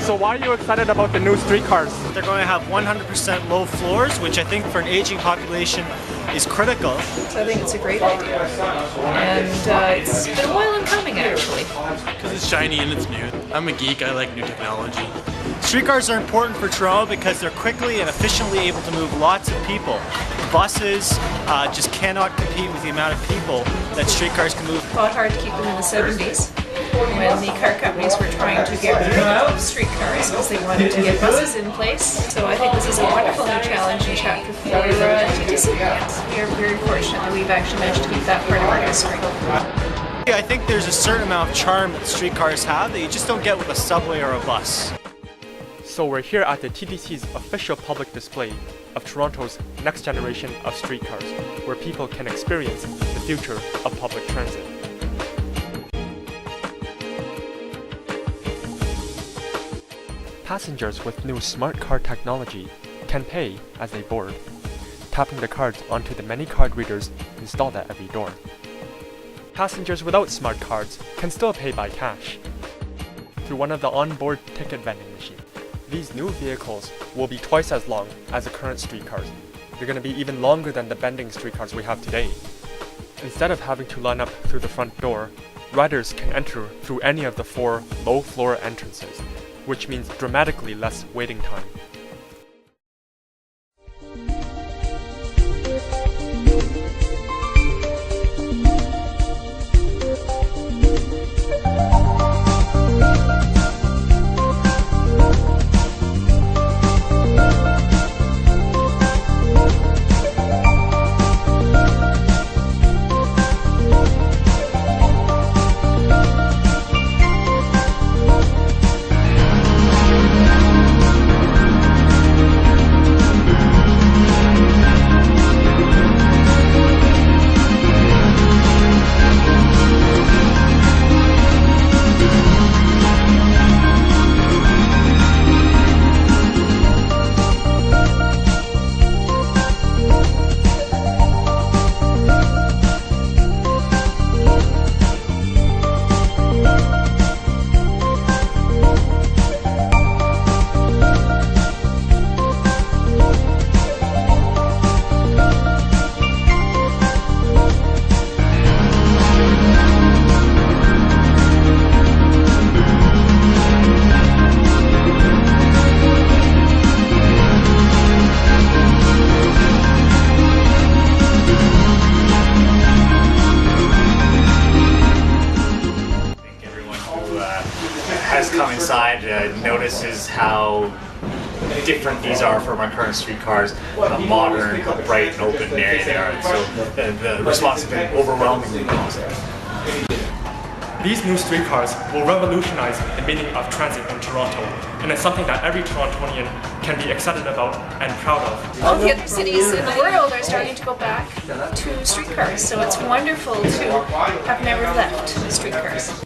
So why are you excited about the new streetcars? They're going to have 100% low floors, which I think for an aging population is critical. So I think it's a great idea. And it's been a while in coming, actually. Because it's shiny and it's new. I'm a geek, I like new technology. Streetcars are important for Toronto because they're quickly and efficiently able to move lots of people. Buses just cannot compete with the amount of people that streetcars can move. Fought hard to keep them in the 70s when the car companies were trying to get rid of streetcars because they wanted to get buses in place. So I think this is a wonderful new challenge in Chapter 4 TTC. We are very fortunate that we've actually managed to keep that part of our history. I think there's a certain amount of charm that streetcars have that you just don't get with a subway or a bus. So we're here at the TTC's official public display of Toronto's next generation of streetcars, where people can experience the future of public transit. Passengers with new smart card technology can pay as they board, tapping the cards onto the many card readers installed at every door. Passengers without smart cards can still pay by cash through one of the onboard ticket vending machines. These new vehicles will be twice as long as the current streetcars. They're going to be even longer than the bending streetcars we have today. Instead of having to line up through the front door, riders can enter through any of the 4 low-floor entrances, which means dramatically less waiting time. Has come inside notices how different these are from our current streetcars, modern, bright and open and airy they are. And so the response has been overwhelmingly positive. These new streetcars will revolutionize the meaning of transit in Toronto, and it's something that every Torontonian can be excited about and proud of. All the other cities in the world are starting to go back to streetcars, so it's wonderful to have never left streetcars.